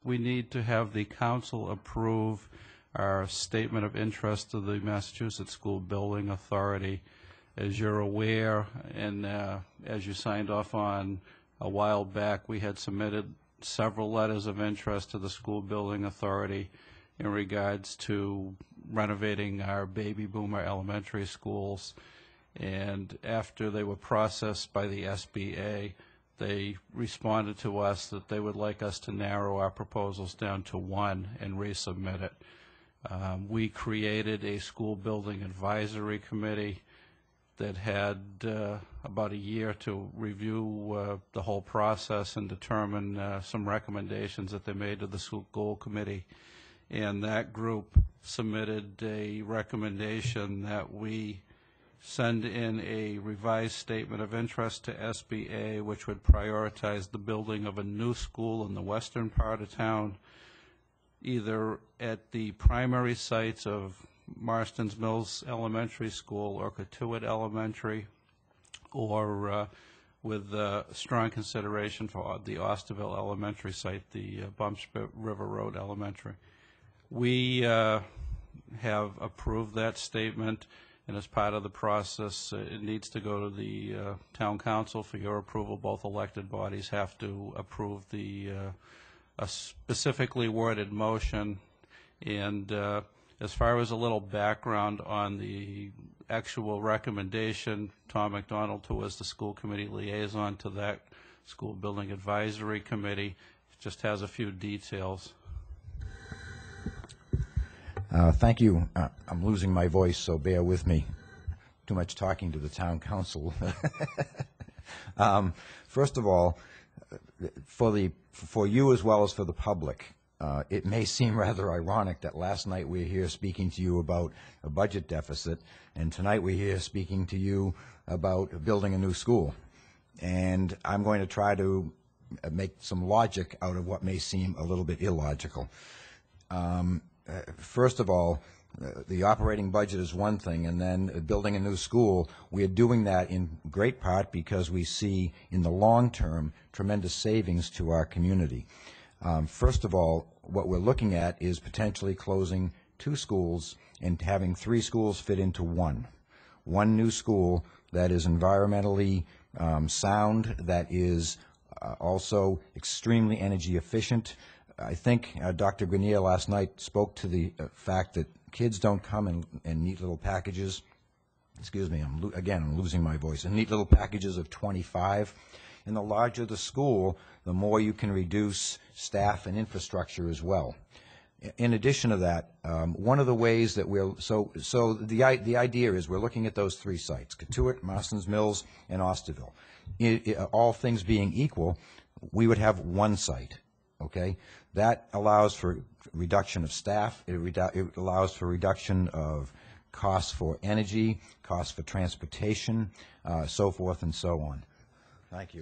we need to have the council approve our statement of interest to the Massachusetts School Building Authority. As you're aware, and as you signed off on a while back, we had submitted several letters of interest to the School Building Authority in regards to renovating our baby boomer elementary schools. And after they were processed by the SBA, they responded to us that they would like us to narrow our proposals down to one and resubmit it. We created a school building advisory committee that had about a year to review the whole process and determine some recommendations that they made to the school committee. And that group submitted a recommendation that we send in a revised statement of interest to SBA, which would prioritize the building of a new school in the western part of town, either at the primary sites of Marston's Mills Elementary School or Cotuit Elementary, or with strong consideration for the Osterville Elementary site, the Bumpspit River Road Elementary. We have approved that statement, and as part of the process, it needs to go to the town council for your approval. Both elected bodies have to approve the a specifically worded motion. And as far as a little background on the actual recommendation, Tom McDonald, who was the school committee liaison to that school building advisory committee, just has a few details. Thank you. I'm losing my voice, so bear with me. Too much talking to the town council. First of all, for you as well as for the public, it may seem rather ironic that last night we're here speaking to you about a budget deficit, and tonight we're here speaking to you about building a new school. And I'm going to try to make some logic out of what may seem a little bit illogical. First of all, the operating budget is one thing, and then building a new school, we are doing that in great part because we see in the long term tremendous savings to our community. First of all, what we're looking at is potentially closing 2 schools and having 3 schools fit into one. One new school that is environmentally sound, that is also extremely energy efficient. I think Dr. Grenier last night spoke to the fact that kids don't come in neat little packages. Excuse me, I'm losing my voice. In neat little packages of 25. And the larger the school, the more you can reduce staff and infrastructure as well. In addition to that, one of the ways that the idea is we're looking at those 3 sites, Cotuit, Marston's Mills, and Osterville. All things being equal, we would have one site. Okay, that allows for reduction of staff. It allows for reduction of costs for energy, costs for transportation, so forth and so on. Thank you.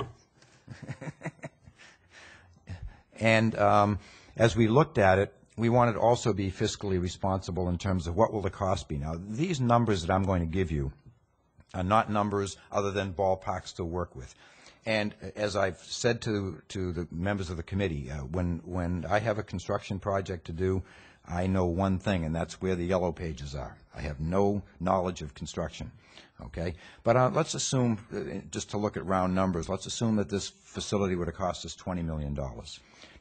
And as we looked at it, we wanted to also be fiscally responsible in terms of what will the cost be. Now, these numbers that I'm going to give you are not numbers other than ballparks to work with. And as I've said to the members of the committee, when I have a construction project to do, I know one thing, and that's where the yellow pages are. I have no knowledge of construction, okay? But let's assume, just to look at round numbers, let's assume that this facility would have cost us $20 million.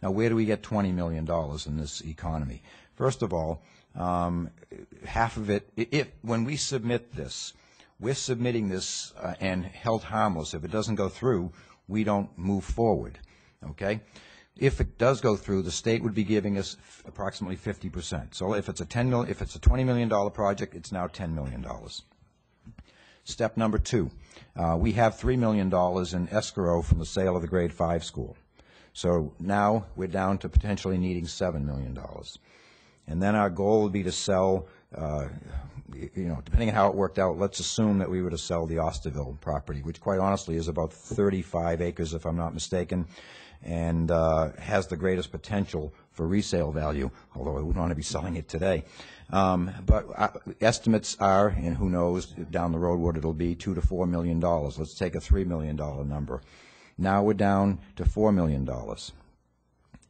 Now, where do we get $20 million in this economy? First of all, half of it, when we submit this, we're submitting this and held harmless. If it doesn't go through, we don't move forward, okay? If it does go through, the state would be giving us approximately 50%. So if it's a $20 million project, it's now $10 million. Step number 2, we have $3 million in escrow from the sale of the grade 5 school. So now we're down to potentially needing $7 million. And then our goal would be to sell, depending on how it worked out, let's assume that we were to sell the Osterville property, which quite honestly is about 35 acres, if I'm not mistaken, and has the greatest potential for resale value, although I wouldn't want to be selling it today. But estimates are, and who knows down the road what it'll be, $2 to $4 million. Let's take a $3 million number. Now we're down to $4 million.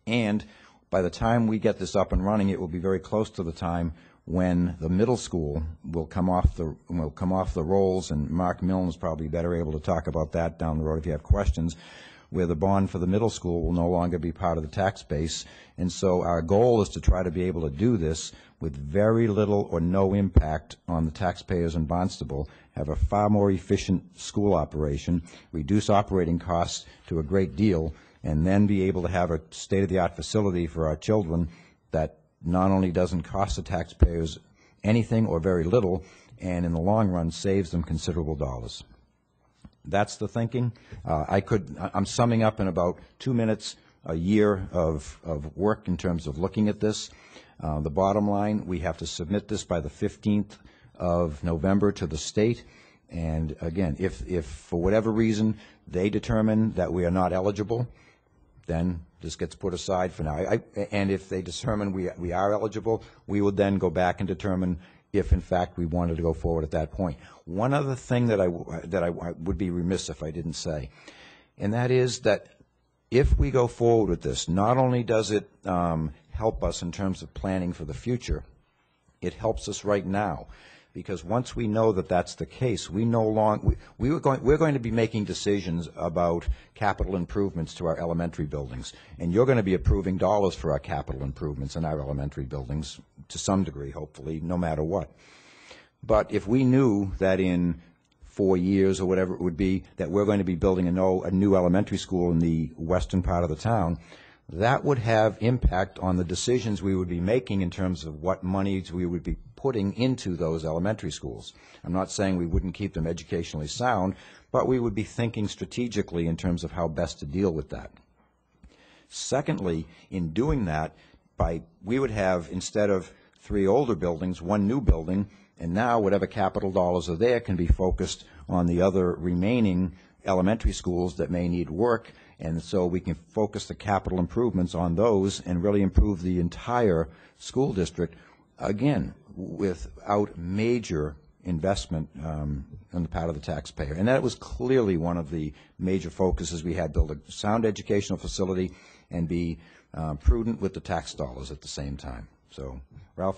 And by the time we get this up and running, it will be very close to the time when the middle school will come off the rolls, and Mark Milne is probably better able to talk about that down the road if you have questions, where the bond for the middle school will no longer be part of the tax base. And so our goal is to try to be able to do this with very little or no impact on the taxpayers in Barnstable, have a far more efficient school operation, reduce operating costs to a great deal, and then be able to have a state-of-the-art facility for our children that not only doesn't cost the taxpayers anything or very little, and in the long run saves them considerable dollars. That's the thinking. I'm summing up in about 2 minutes a year of work in terms of looking at this. The bottom line, we have to submit this by the 15th of November to the state. And again, if for whatever reason they determine that we are not eligible, then this gets put aside for now. And if they determine we are eligible, we would then go back and determine if, in fact, we wanted to go forward at that point. One other thing that I would be remiss if I didn't say, and that is that if we go forward with this, not only does it help us in terms of planning for the future, it helps us right now. Because once we know that that's the case, we're going to be making decisions about capital improvements to our elementary buildings. And you're going to be approving dollars for our capital improvements in our elementary buildings to some degree, hopefully, no matter what. But if we knew that in 4 years or whatever it would be that we're going to be building a new elementary school in the western part of the town, that would have impact on the decisions we would be making in terms of what monies we would be putting into those elementary schools. I'm not saying we wouldn't keep them educationally sound, but we would be thinking strategically in terms of how best to deal with that. Secondly, in doing that, we would have, instead of 3 older buildings, 1 new building, and now whatever capital dollars are there can be focused on the other remaining elementary schools that may need work, and so we can focus the capital improvements on those and really improve the entire school district, again, without major investment on the part of the taxpayer. And that was clearly one of the major focuses we had: build a sound educational facility and be prudent with the tax dollars at the same time. So, Ralph,